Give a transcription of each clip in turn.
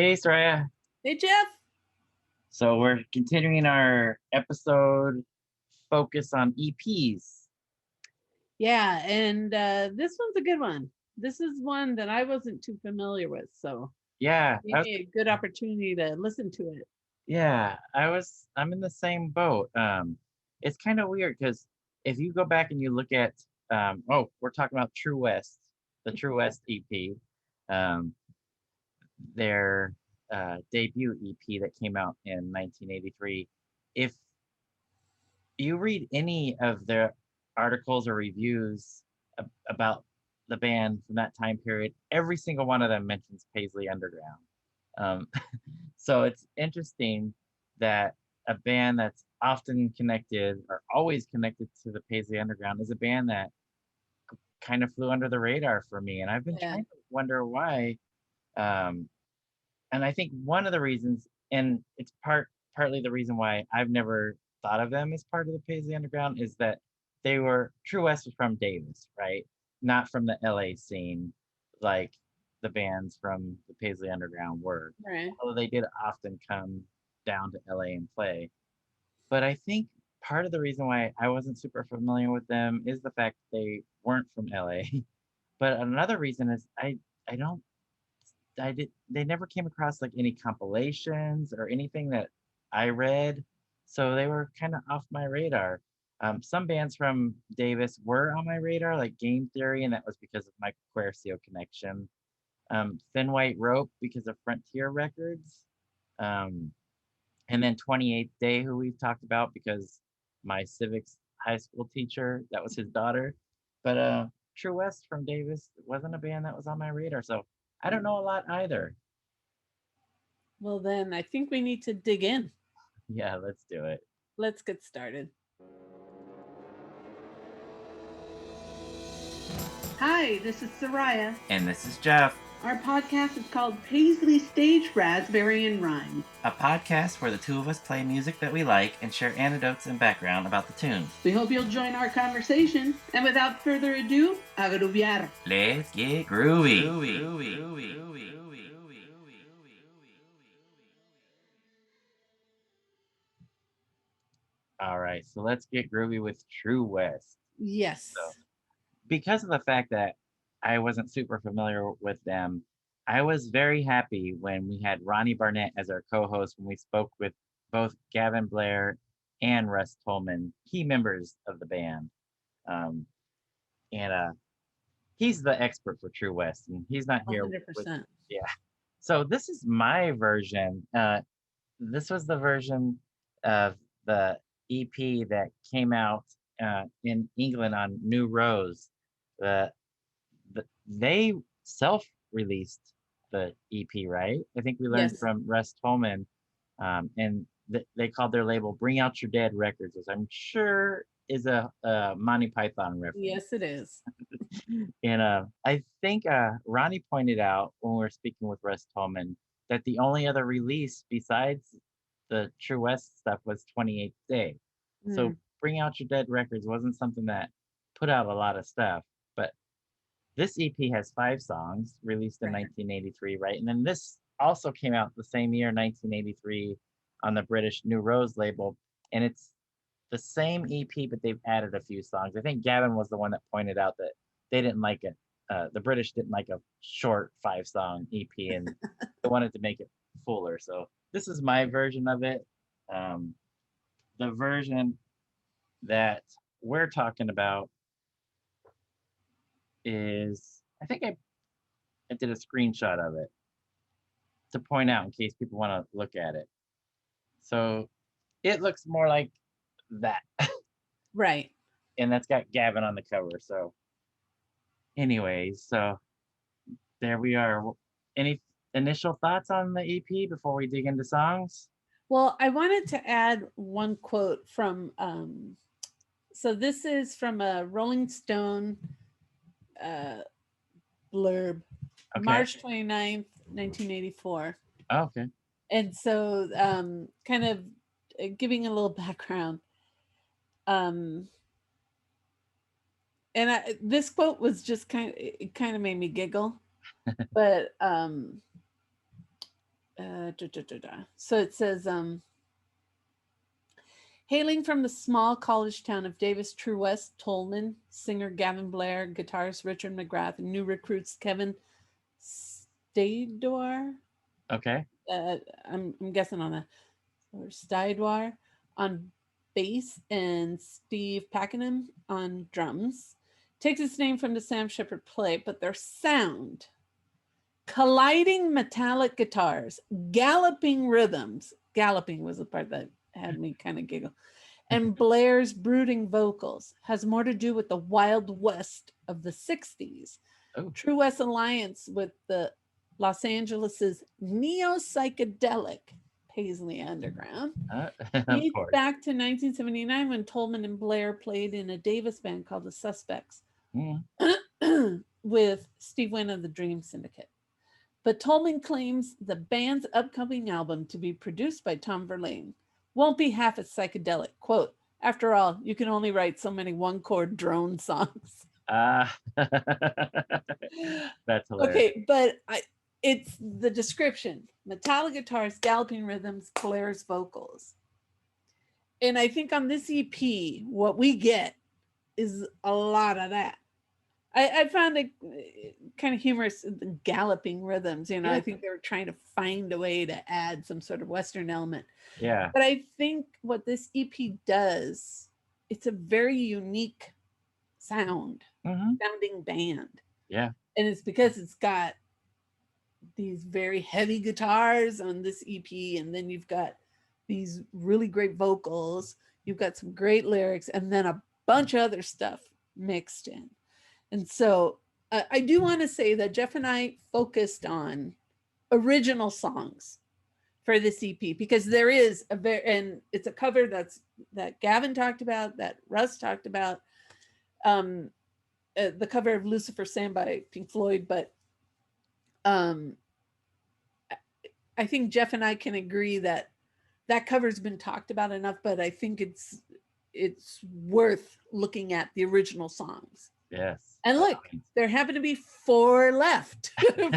Hey, Soraya. Hey, Jeff. So we're continuing our episode focus on EPs. Yeah, and this one's a good one. This is one that I wasn't too familiar with, so Yeah, gave me a good opportunity to listen to it. I'm in the same boat. It's kind of weird because if you go back and you look at, we're talking about True West, the True West EP, um, their debut EP that came out in 1983. If you read any of their articles or reviews about the band from that time period, every single one of them mentions Paisley Underground. Um, so it's interesting that a band that's often connected or always connected to the Paisley Underground is a band that kind of flew under the radar for me. And I've been trying to wonder why. Um, and I think one of the reasons, and it's partly the reason why I've never thought of them as part of the Paisley Underground, is that True West was from Davis, right? Not from the LA scene, like the bands from the Paisley Underground were. Right. Although they did often come down to LA and play. But I think part of the reason why I wasn't super familiar with them is the fact they weren't from LA. But another reason is I don't they never came across like any compilations or anything that I read, so they were kind of off my radar. Some bands from Davis were on my radar, like Game Theory, and that was because of my Quercio connection. Thin White Rope because of Frontier Records, um, and then 28th Day, who we've talked about because my civics high school teacher, that was his daughter. But True West from Davis wasn't a band that was on my radar, so I don't know a lot either. Well, then I think we need to dig in. Yeah, let's do it. Let's get started. Hi, this is Soraya. And this is Jeff. Our podcast is called Paisley Stage Raspberry and Rhyme, a podcast where the two of us play music that we like and share anecdotes and background about the tunes. We hope you'll join our conversation. And without further ado, a grooviar. Let's get groovy. All right, so let's get groovy with True West. Yes. So, because of the fact that I wasn't super familiar with them, I was very happy when we had Ronnie Barnett as our co-host when we spoke with both Gavin Blair and Russ Tolman, key members of the band. And he's the expert for True West, and he's not here. 100%. Yeah. So this is my version. This was the version of the EP that came out in England on New Rose. They self-released the EP, right? I think we learned from Russ Tolman, and they called their label "Bring Out Your Dead Records," which I'm sure is a Monty Python reference. Yes, it is. And I think Ronnie pointed out when we were speaking with Russ Tolman that the only other release besides the True West stuff was 28th Day. So Bring Out Your Dead Records wasn't something that put out a lot of stuff. But this EP has 5 songs released in 1983, right? And then this also came out the same year, 1983, on the British New Rose label. And it's the same EP, but they've added a few songs. I think Gavin was the one that pointed out that they didn't like it. The British didn't like a short 5-song EP, and they wanted to make it fuller. So this is my version of it. The version that we're talking about is, I think I did a screenshot of it to point out in case people want to look at it. So it looks more like that. Right. And that's got Gavin on the cover. So anyways, so there we are. Any initial thoughts on the EP before we dig into songs? Well, I wanted to add one quote from, so this is from a Rolling Stone blurb, March 29th, 1984. Oh, okay. And so kind of giving a little background. And this quote was just it kind of made me giggle. But So it says, hailing from the small college town of Davis, True West, Tolman, singer Gavin Blair, guitarist Richard McGrath, and new recruits Kevin Stador. Okay. I'm guessing on that, or Stydwar on bass, and Steve Pakenham on drums. Takes its name from the Sam Shepard play, but their sound, colliding metallic guitars, galloping rhythms. Galloping was the part that had me kind of giggle. And Blair's brooding vocals has more to do with the Wild West of the 60s. Oh. True West alliance with the Los Angeles's neo-psychedelic Paisley Underground Of dates course. back to 1979 when Tolman and Blair played in a Davis band called the Suspects with Steve Wynn of the Dream Syndicate. But Tolman claims the band's upcoming album, to be produced by Tom Verlaine, won't be half as psychedelic. Quote, after all, you can only write so many one-chord drone songs. That's hilarious. Okay, but it's the description. Metallic guitars, galloping rhythms, Blair's vocals. And I think on this EP, what we get is a lot of that. I found it kind of humorous, the galloping rhythms. You know, Yeah. I think they were trying to find a way to add some sort of Western element. Yeah. But I think what this EP does, it's a very unique sounding band. Yeah. And it's because it's got these very heavy guitars on this EP, and then you've got these really great vocals, you've got some great lyrics, and then a bunch of other stuff mixed in. And so I do want to say that Jeff and I focused on original songs for this EP, because there is and it's a cover that Gavin talked about, that Russ talked about, the cover of Lucifer Sam by Pink Floyd. But I think Jeff and I can agree that that cover's been talked about enough, but I think it's worth looking at the original songs. Yes. And look, there happen to be 4 left,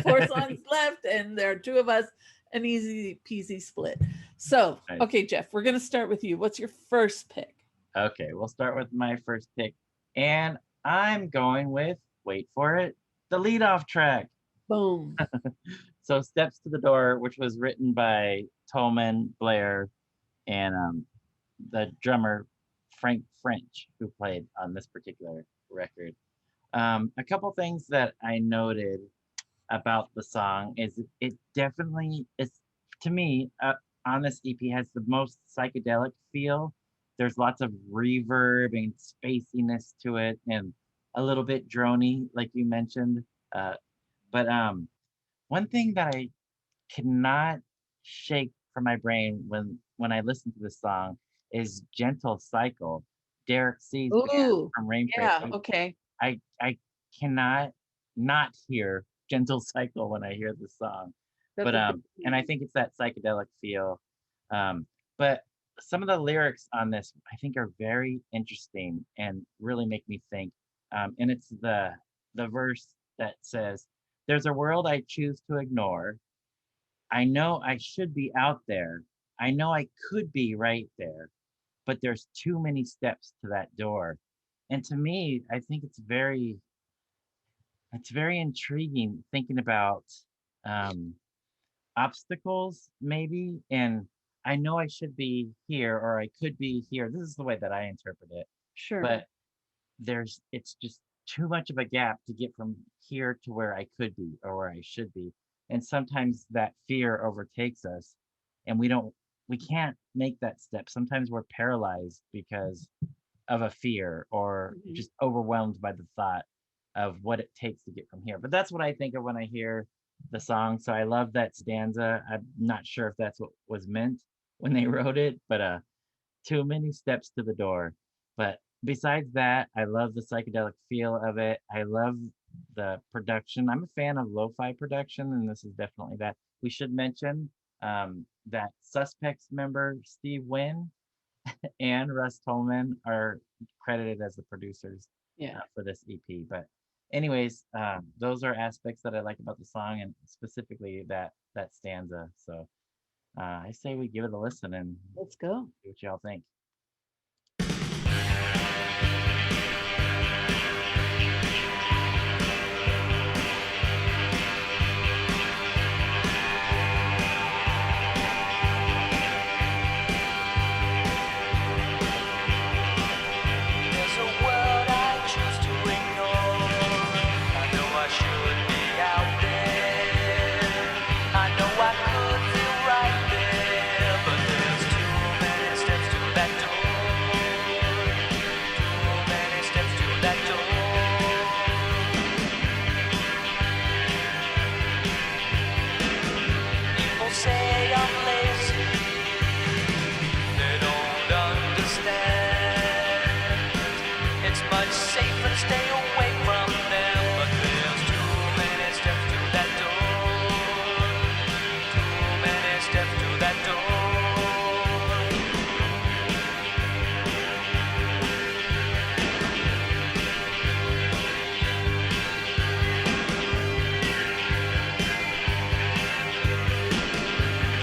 4 songs left, and there are 2 of us, an easy peasy split. So, okay, Jeff, we're going to start with you. What's your first pick? Okay, we'll start with my first pick. And I'm going with, wait for it, the leadoff track. Boom. So Steps to the Door, which was written by Tolman, Blair, and the drummer Frank French, who played on this particular record. A couple things that I noted about the song is it definitely is, to me, on this EP has the most psychedelic feel. There's lots of reverb and spaciness to it, and a little bit drony, like you mentioned. But one thing that I cannot shake from my brain when I listen to this song is Gentle Cycle, Derek C's band from Rain Parade. Yeah, okay. I cannot not hear Gentle Cycle when I hear the song. That's But and I think it's that psychedelic feel. But some of the lyrics on this I think are very interesting and really make me think. And it's the verse that says, "There's a world I choose to ignore. I know I should be out there. I know I could be right there, but there's too many steps to that door." And to me, I think it's very intriguing thinking about obstacles, maybe. And I know I should be here, or I could be here. This is the way that I interpret it. Sure. But it's just too much of a gap to get from here to where I could be or where I should be. And sometimes that fear overtakes us, and we can't make that step. Sometimes we're paralyzed because of a fear, or just overwhelmed by the thought of what it takes to get from here. But that's what I think of when I hear the song. So I love that stanza. I'm not sure if that's what was meant when they wrote it, but too many steps to the door. But besides that, I love the psychedelic feel of it. I love the production. I'm a fan of lo-fi production, and this is definitely that. We should mention that Suspects member Steve Wynn and Russ Tolman are credited as the producers for this EP. But anyways, those are aspects that I like about the song, and specifically that that stanza. So I say we give it a listen and Let's go. see what y'all think. There's a world I choose to ignore. I know I should be out there. I know I could be right there, but there's too many steps to that door. Too many steps to that door. People say I'm lazy. They don't understand. It's much safer to stay away from them, but there's too many steps to that door. Too many steps to that door.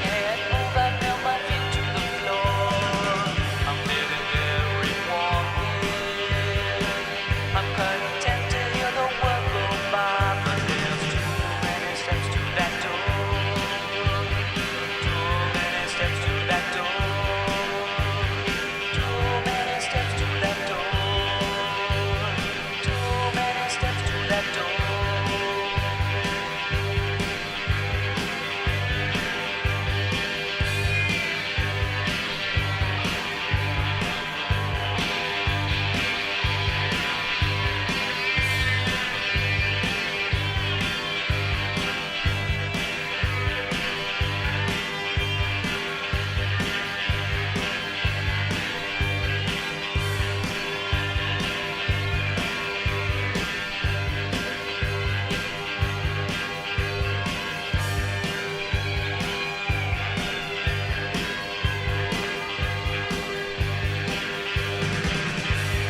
Can't move, I nail my feet to the floor. I'm feeling very warm here. I'm content to hear the world go by, but there's too many steps to that door. Too many steps to that door. Too many steps to that door. Too many steps to that door.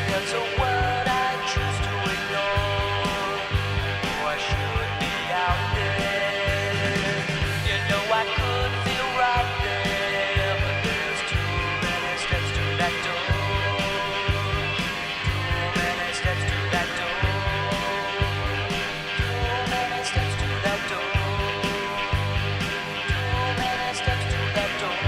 There's a word I choose to ignore. Oh, I should be out there. You know I could feel right there, but there's too many steps to that door. Too many steps to that door. Too many steps to that door. Too many steps to that door.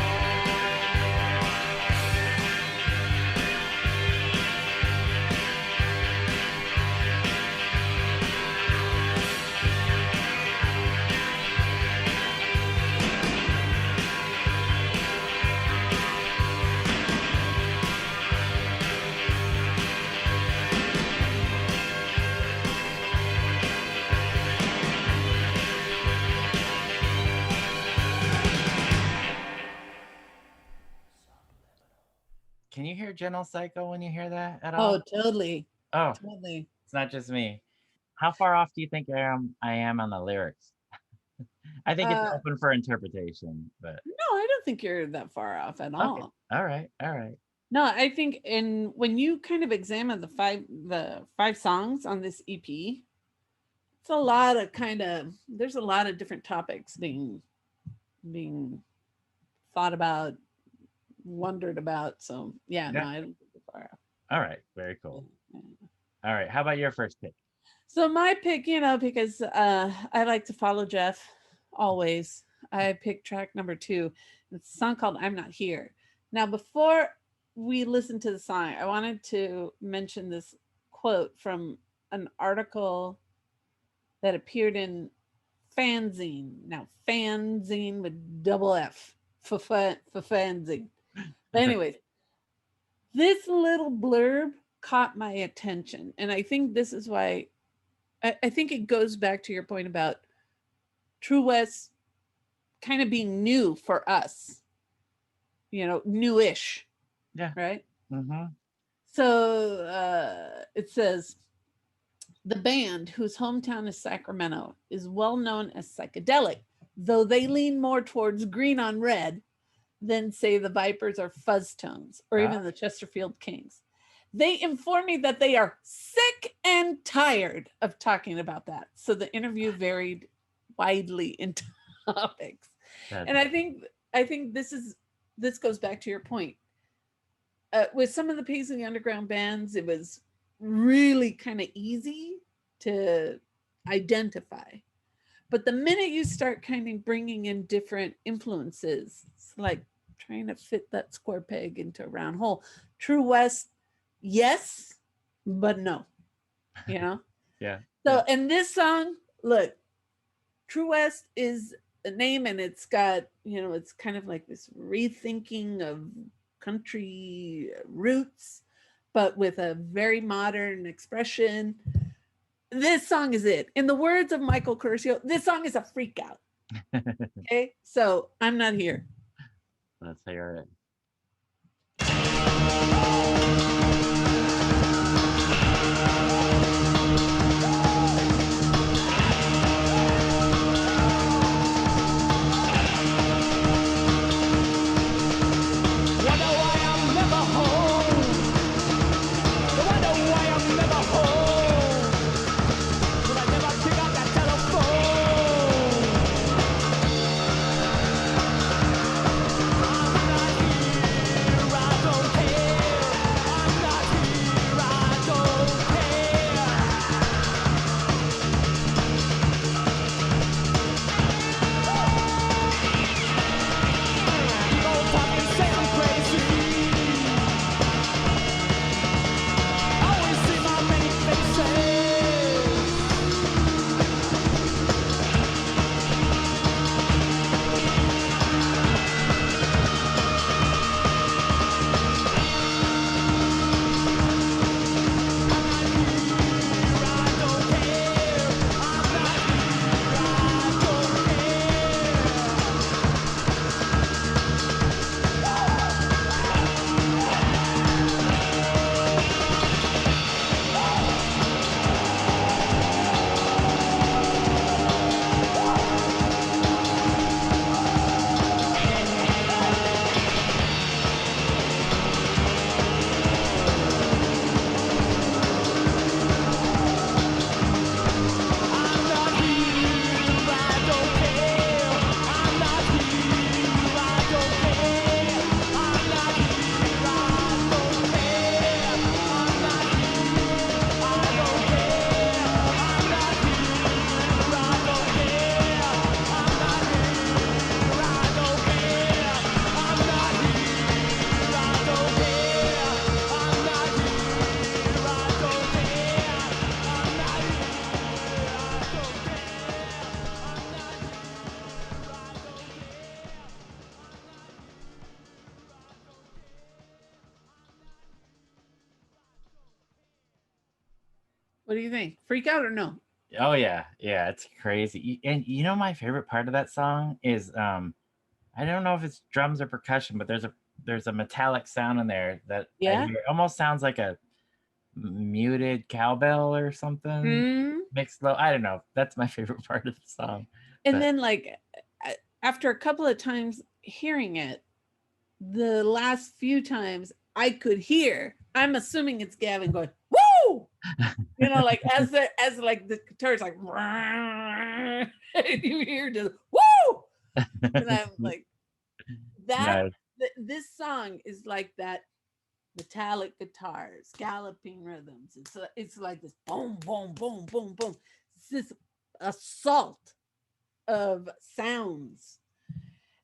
Can you hear Gentle Psycho when you hear that at Oh, all? totally. Oh, Totally. it's not just me. How far off do you think I am on the lyrics? I think it's open for interpretation, but No, I don't think you're that far off at all. okay. All right. All right. No, I think when you kind of examine the five songs on this EP, it's a lot of there's a lot of different topics being thought about, wondered about. So yeah, no, Yeah. I don't think you're far off. All right. Very cool. Yeah. All right. How about your first pick? So my pick, because I like to follow Jeff always, I picked track number 2. It's a song called I'm Not Here. Now, before we listen to the song, I wanted to mention this quote from an article that appeared in Fanzine. Now, Fanzine with double F, for Fanzine. But anyways, this little blurb caught my attention. And I think this is why, I think it goes back to your point about True West kind of being new for us, newish. Yeah. Right. Mm-hmm. So it says, the band, whose hometown is Sacramento, is well known as psychedelic, though they lean more towards green on red than, say, the Vipers or Fuzz Tones, or even the Chesterfield Kings. They inform me that they are sick and tired of talking about that. So the interview varied widely in topics. That- And I think this goes back to your point. With some of the Paisley Underground bands, it was really kind of easy to identify. But the minute you start kind of bringing in different influences, it's like trying to fit that square peg into a round hole. True West, yes, but no, you know? yeah. So, and this song, look, True West is a name, and it's got, it's kind of like this rethinking of country roots, but with a very modern expression. This song is it. In the words of Michael Curcio, this song is a freak out. Okay, so I'm not here. Let's hear it. What do you think? Freak out or no? Oh yeah, yeah, it's crazy. And my favorite part of that song is I don't know if it's drums or percussion, but there's a metallic sound in there that I Yeah. hear. It almost sounds like a muted cowbell or something Mm. mixed low. I don't know. That's my favorite part of the song. And But- then, like, after a couple of times hearing it, the last few times I could hear, I'm assuming it's Gavin going, woo! Like as like the guitar's like, and you hear just woo! And I'm like, that Nice. This song is like that metallic guitars, galloping rhythms. It's like this boom, boom, boom, boom, boom. It's this assault of sounds.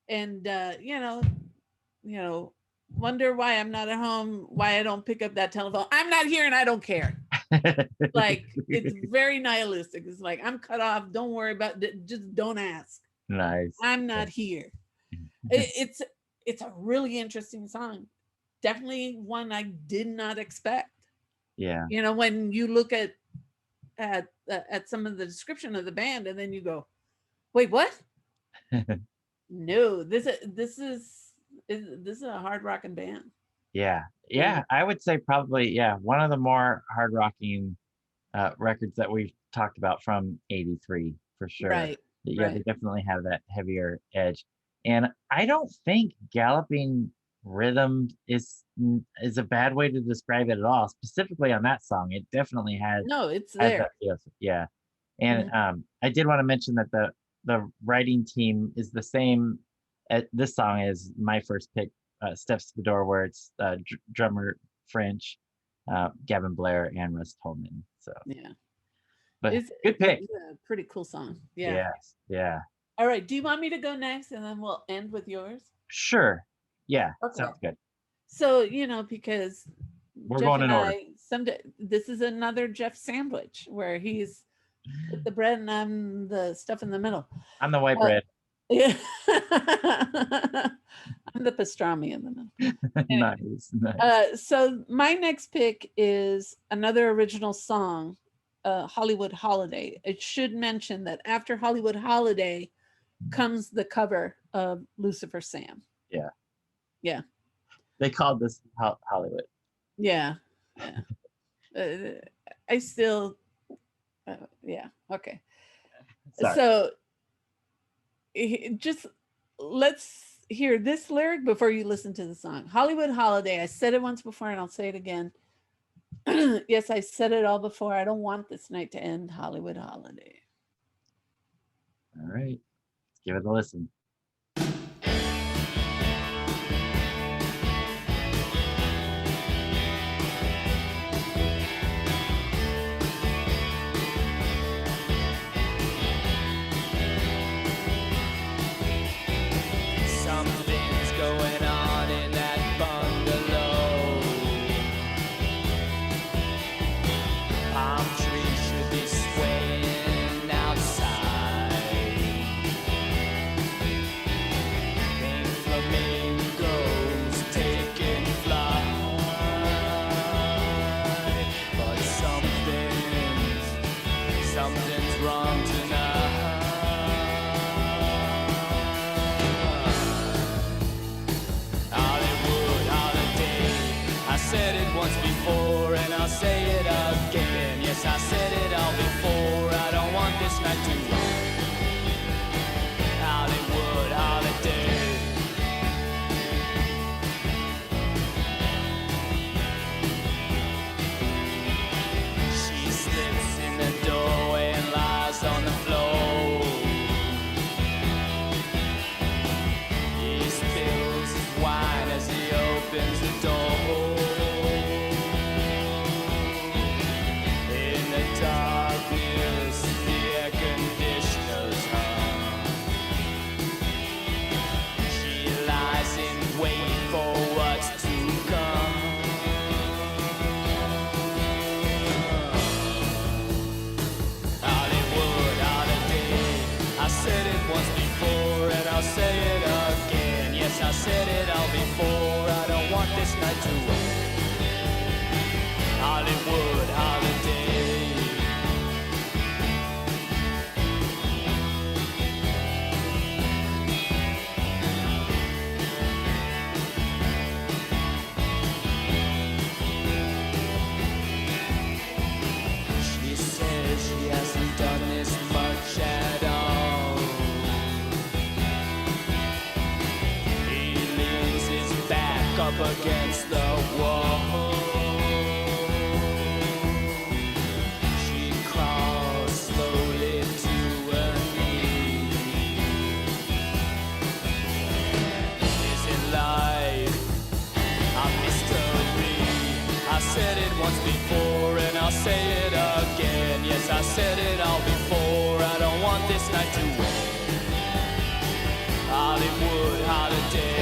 And wonder why I'm not at home, why I don't pick up that telephone. I'm not here and I don't care. Like, it's very nihilistic. It's like, I'm cut off. Don't worry about it. Just don't ask. Nice. I'm not here. It's a really interesting song. Definitely one I did not expect. Yeah. When you look at some of the description of the band, and then you go, wait, what? No, this is a hard rocking band. Yeah. I would say probably one of the more hard rocking records that we've talked about from '83 for sure. Right. Yeah, right. They definitely have that heavier edge, and I don't think galloping rhythm is a bad way to describe it at all. Specifically on that song, it definitely has. No, it's has there. that feel. Yeah, and I did want to mention that the writing team is the same. This song is my first pick, Steps to the Door, where it's drummer French, Gavin Blair, and Russ Tolman. So, Yeah. but It's good pick. a pretty cool song. Yeah. Yes. Yeah. All right. Do you want me to go next and then we'll end with yours? Sure. Yeah. Okay. Sounds good. So, because We're Jeff going in and order. someday this is another Jeff sandwich where he's with the bread and I'm the stuff in the middle. I'm the white bread. Yeah. I'm the pastrami in the middle. Anyway. Nice. So my next pick is another original song, Hollywood Holiday. It should mention that after Hollywood Holiday comes the cover of Lucifer Sam. Yeah. Yeah. They called this Hollywood. Yeah. I still, yeah. Okay. Sorry. So just let's hear this lyric before you listen to the song. Hollywood Holiday. I said it once before and I'll say it again. Yes, I said it all before. I don't want this night to end. Hollywood Holiday. All right. Let's give it a listen. Something's going on in that bungalow. Palm trees should be swaying outside. Pink flamingos taking flight. But something's wrong tonight. Hollywood Holiday. I said it once before and I'll say it again. Yes, I said it all before. I don't want this night to end. Hollywood Holiday. She slips in the doorway and lies on the floor. He spills his wine as he opens the door. In the darkness, the air conditioners hum. She lies in wait for what's to come. Hollywood Holiday. I said it once before and I'll say it again. Yes, I said it all before. I don't want this night to end. Hollywood Holiday. She says she hasn't done this much at all. He leans his back up against the wall. She crawls slowly to her knees. Is it life? A mystery. I said it once before and I'll say it again. Yes, I said it all before. I don't want this night to end. Hollywood Holiday.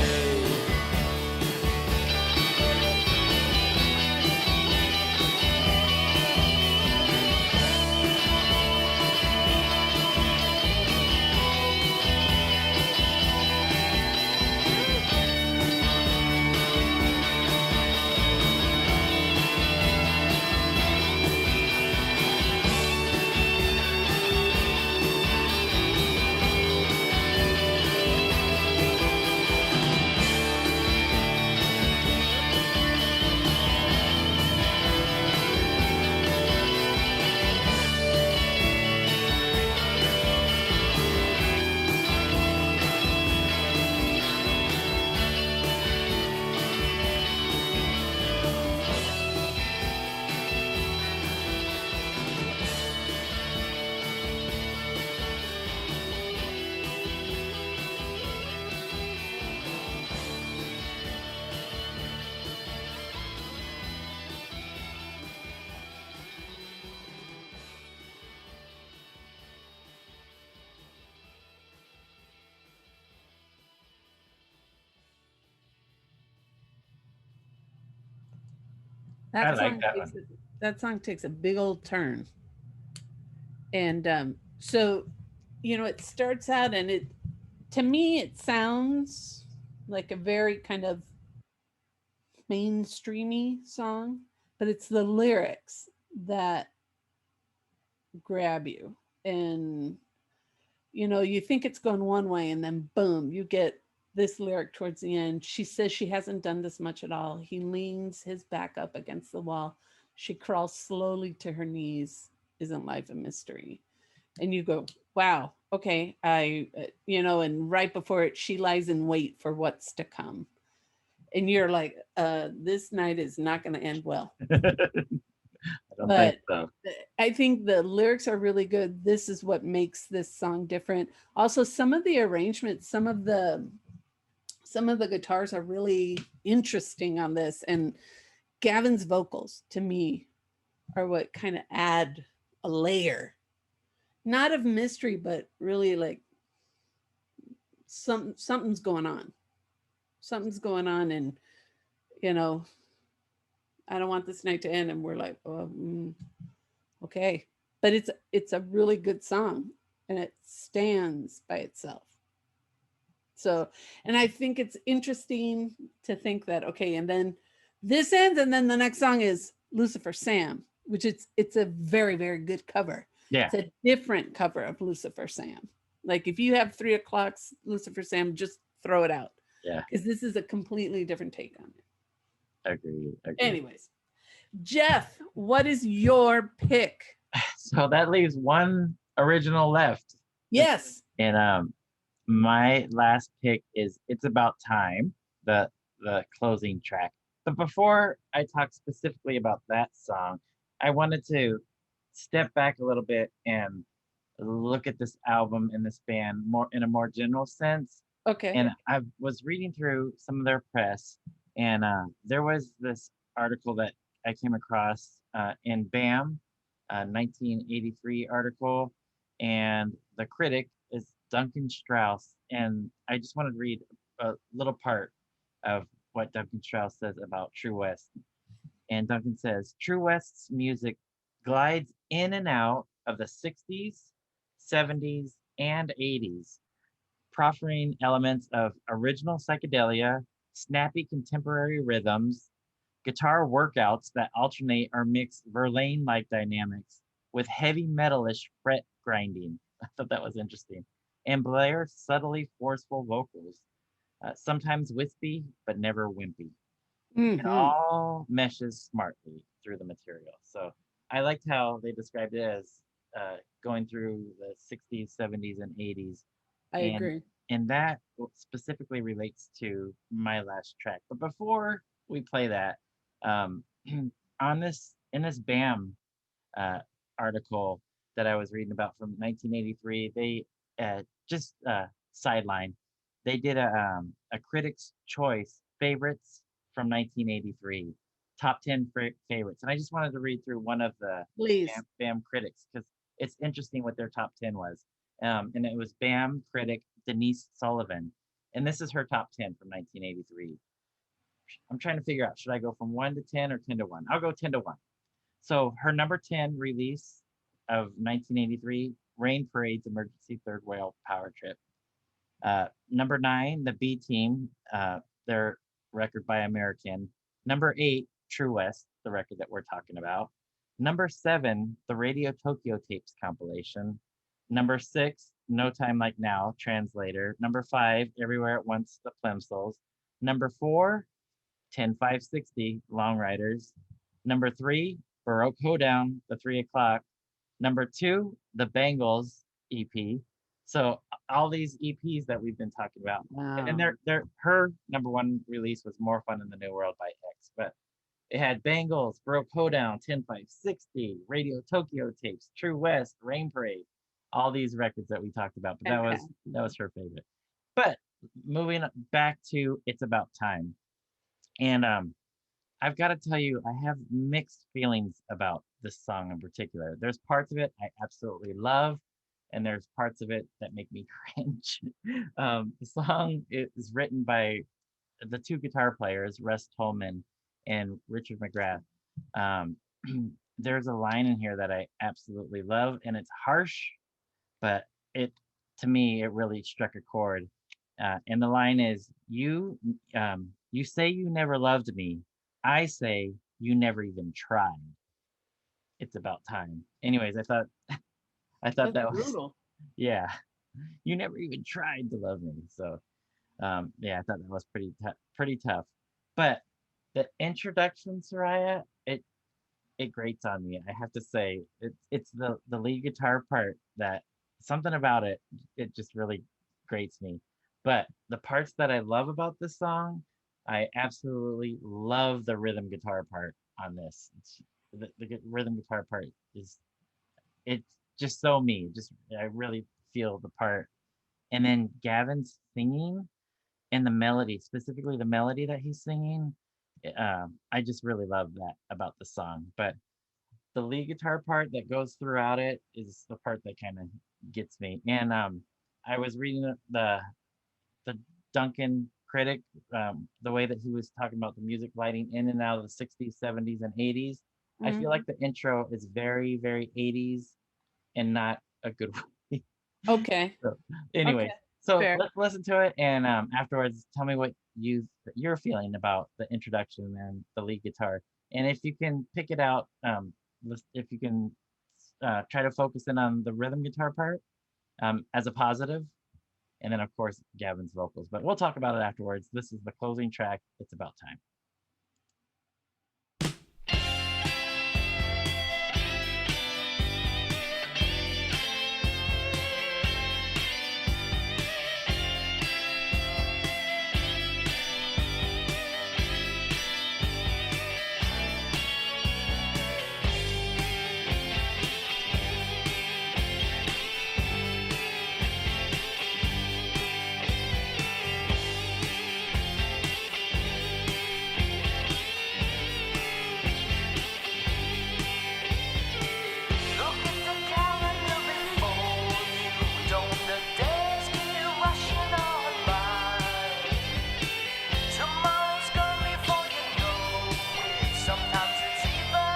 I That like song that takes one. that song takes a big old turn. And so, it starts out and to me, it sounds like a very kind of mainstreamy song, but it's the lyrics that grab you. And, you think it's going one way, and then boom, you get this lyric towards the end. She says she hasn't done this much at all. He leans his back up against the wall. She crawls slowly to her knees. Isn't life a mystery? And you go, wow, okay. And right before it, she lies in wait for what's to come. And you're like, this night is not going to end well. I don't think But so. I think the lyrics are really good. This is what makes this song different. Also, some of the arrangements, some of the guitars are really interesting on this. And Gavin's vocals to me are what kind of add a layer, not of mystery, but really like something's going on. Something's going on, and you know, I don't want this night to end. And we're like, oh, okay, but it's a really good song, and it stands by itself. So, and I think it's interesting to think that okay, and then this ends, and then the next song is Lucifer Sam, which it's a very very good cover. Yeah, It's a different cover of Lucifer Sam. Like if you have 3 o'clock's Lucifer Sam, just throw it out yeah, because this is a completely different take on it. agreed, agreed. Anyways, Jeff, what is your pick? So that leaves one original left. Yes. And my last pick is "It's About Time," the closing track. But before I talk specifically about that song, I wanted to step back a little bit and look at this album and this band more in a more general sense. Okay. And I was reading through some of their press, and there was this article that I came across in BAM, a 1983 article, and the critic is Duncan Strauss. And I just wanted to read a little part of what Duncan Strauss says about True West. And Duncan says True West's music glides in and out of the 60s, 70s, and 80s, proffering elements of original psychedelia, snappy contemporary rhythms, guitar workouts that alternate or mix Verlaine like dynamics with heavy metalish fret grinding. I thought that was interesting. And Blair's subtly forceful vocals, sometimes wispy, but never wimpy. It Mm-hmm. all meshes smartly through the material. So I liked how they described it as going through the 60s, 70s, and 80s, I and agree. that specifically relates to my last track. But before we play that, um, on this in this BAM uh, article that I was reading about from 1983, they just sideline. They did a Critics' Choice favorites from 1983, top 10 favorites, and I just wanted to read through one of the Please. BAM critics because it's interesting what their top 10 was. And it was BAM critic Denise Sullivan, and this is her top 10 from 1983. I'm trying to figure out, should I go from 1 to 10 or 10 to 1? I'll go 10 to 1. So her number 10 release of 1983, Rain Parade's Emergency Third Whale Power Trip. Number 9, the B Team, their record by American. Number 8, True West, the record that we're talking about. Number 7, the Radio Tokyo Tapes compilation. Number 6, No Time Like Now, Translator. Number 5, Everywhere at Once, the Plimsolls. Number 4, 10560, Long Riders. Number 3, Baroque Hoedown, the 3 o'clock. Number 2, the Bangles EP. So all these EPs that we've been talking about, and Wow. her number 1 release was More Fun in the New World by X, but it had Bangles, Baroque Hoedown, 10560, Radio Tokyo Tapes, True West, Rain Parade, all these records that we talked about. But Fantastic. that was her favorite. But moving back to It's About Time, and I've got to tell you, I have mixed feelings about this song in particular. There's parts of it I absolutely love, and there's parts of it that make me cringe. The song is written by the 2 guitar players, Russ Tolman and Richard McGrath. Um, there's a line in here that I absolutely love, and it's harsh, but it to me it really struck a chord. And the line is, you say you never loved me. I say you never even tried. It's about time. Anyways, I thought That's that was brutal. yeah. You never even tried to love me. So yeah, I thought that was pretty tough. But the introduction, Soraya, it grates on me. I have to say, it's the lead guitar part that something about it just really grates me. But the parts that I love about this song, I absolutely love the rhythm guitar part on this. The rhythm guitar part is it's just so me. Just I really feel the part. And then Gavin's singing and the melody, specifically the melody that he's singing, I just really love that about the song. But the lead guitar part that goes throughout it is the part that kind of gets me. And I was reading the Duncan critic, the way that he was talking about the music lighting in and out of the 60s, 70s, and 80s. I feel Mhm. like the intro is very, very 80s and not a good way. Okay. So, Okay. anyways, so Fair. let's listen to it, and afterwards, tell me what you're feeling about the introduction and the lead guitar, and if you can pick it out, if you can try to focus in on the rhythm guitar part as a positive, and then of course Gavin's vocals. But we'll talk about it afterwards. This is the closing track. It's about time. Look at the calendar before you. Don't the days keep rushing on by? Tomorrow's gone before you know it. Sometimes it's even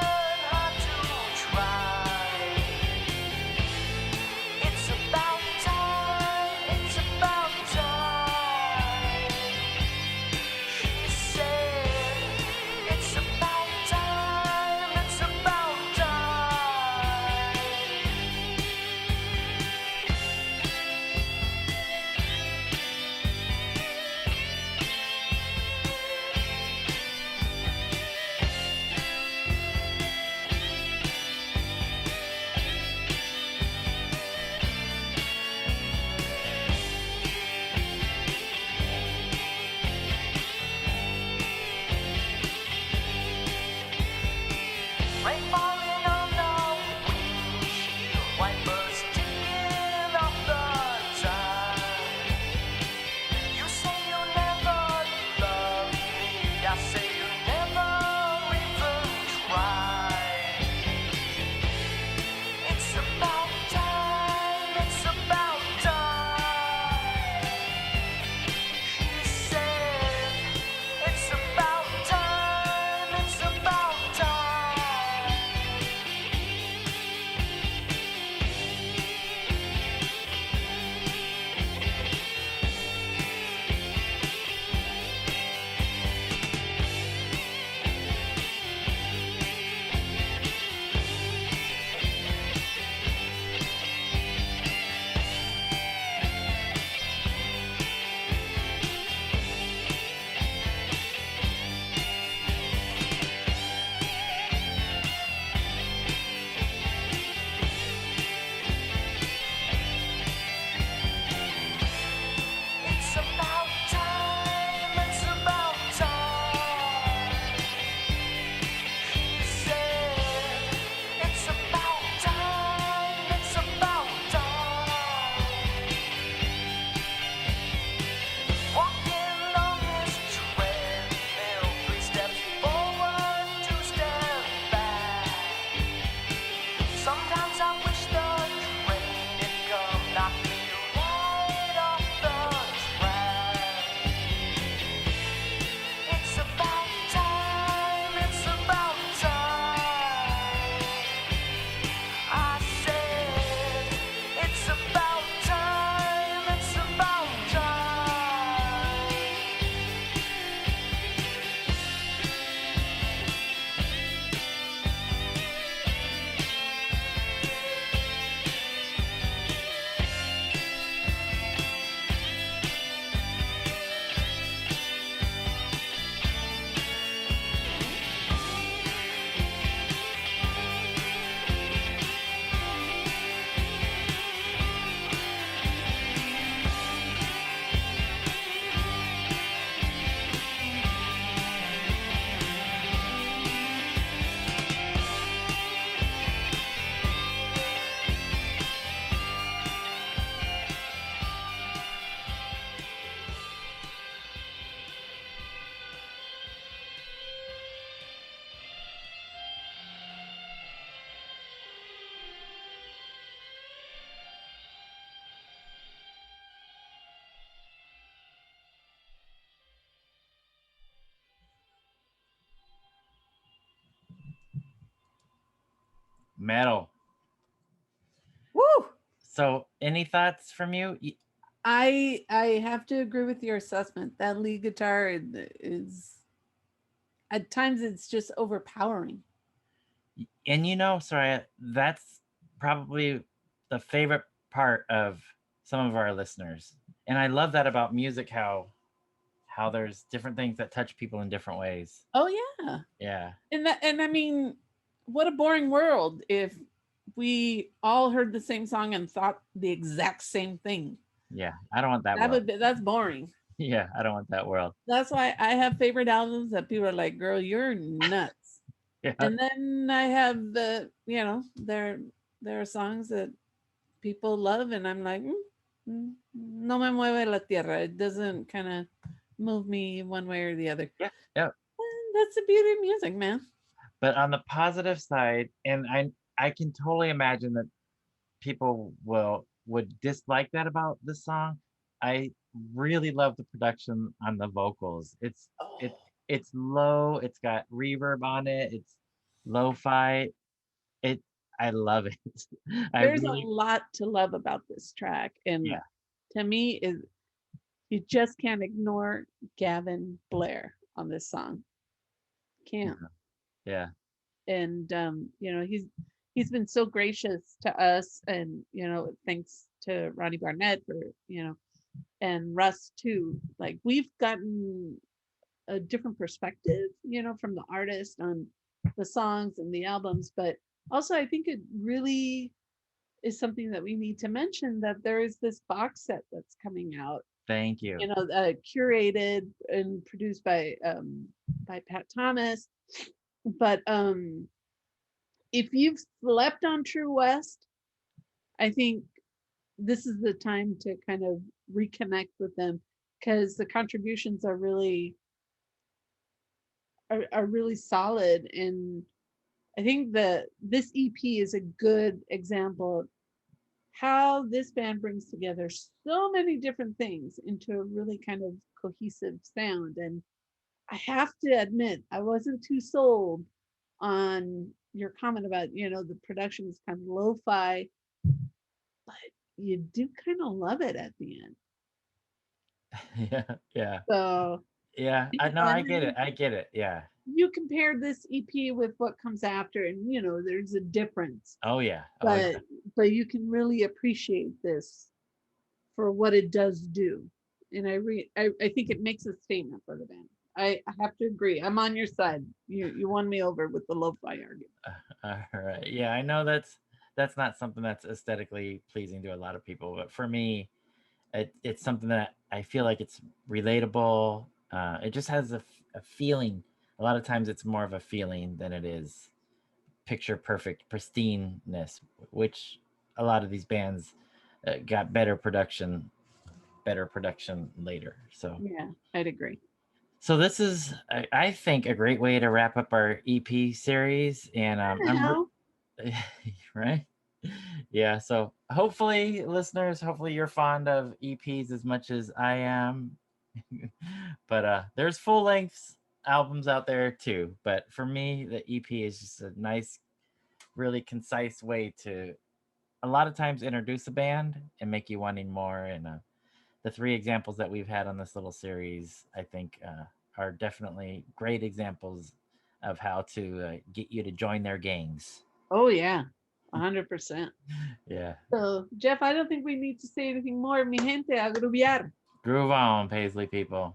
hard to try. It's about time. It's about time. She said, it's about time. It's about time. Rain falling on the windshield, wipers ticking off the time. You say you never loved me, I say you never even tried. It's about time, it's about time. She said, it's about time, it's about time. It's about time, it's about time. She said, it's about time, it's about time. Walking on this treadmill, 3 steps forward, 2 steps back. Sometimes I wish the train had come, knock me right off the track. It's about time, it's about time. Metal. Woo! So, any thoughts from you? I have to agree with your assessment. That lead guitar is at times it's just overpowering. And Soraya, that's probably the favorite part of some of our listeners. And I love that about music, how there's different things that touch people in different ways. Oh yeah. Yeah. And I mean, what a boring world if we all heard the same song and thought the exact same thing. Yeah. I don't want that That world. would be, that's boring. Yeah, I don't want that world. That's why I have favorite albums that people are like, "Girl, you're nuts." Yeah. And then I have the, there are songs that people love, and I'm like, no me mueve la tierra. It doesn't kind of move me one way or the other. Yeah. And that's the beauty of music, man. But on the positive side, and I can totally imagine that people would dislike that about this song. I really love the production on the vocals. It's low, it's got reverb on it, it's lo-fi. I love it. There's a lot to love about this track, and Yeah. to me, you just can't ignore Gavin Blair on this song. Can't. Yeah. And he's been so gracious to us, and thanks to Ronnie Barnett for and Russ too. Like, we've gotten a different perspective from the artist on the songs and the albums, but also I think it really is something that we need to mention, that there is this box set that's coming out, Thank you. curated and produced by Pat Thomas. But if you've slept on True West, I think this is the time to kind of reconnect with them, because the contributions are really solid. And I think that this EP is a good example of how this band brings together so many different things into a really kind of cohesive sound. And I have to admit, I wasn't too sold on your comment about, the production is kind of lo-fi, but you do kind of love it at the end. Yeah. So Yeah, I get it. Yeah. you compare this EP with what comes after, and there's a difference. Oh yeah. But you can really appreciate this for what it does do. And I think it makes a statement for the band. I have to agree. I'm on your side. You won me over with the lo-fi argument. All right. Yeah, I know that's not something that's aesthetically pleasing to a lot of people, but for me, it's something that I feel like it's relatable. It just has a feeling. A lot of times it's more of a feeling than it is picture perfect pristineness, which a lot of these bands got better production later. So yeah, I'd agree. So this is, I think, a great way to wrap up our EP series, and right, yeah. So hopefully, listeners, you're fond of EPs as much as I am. But there's full length albums out there too. But for me, the EP is just a nice, really concise way to, a lot of times, introduce a band and make you wanting more. And the 3 examples that we've had on this little series, I think, are definitely great examples of how to get you to join their gangs. Oh yeah, 100%. Yeah. So Jeff, I don't think we need to say anything more. Mi gente, a groovear. Groove on, Paisley people.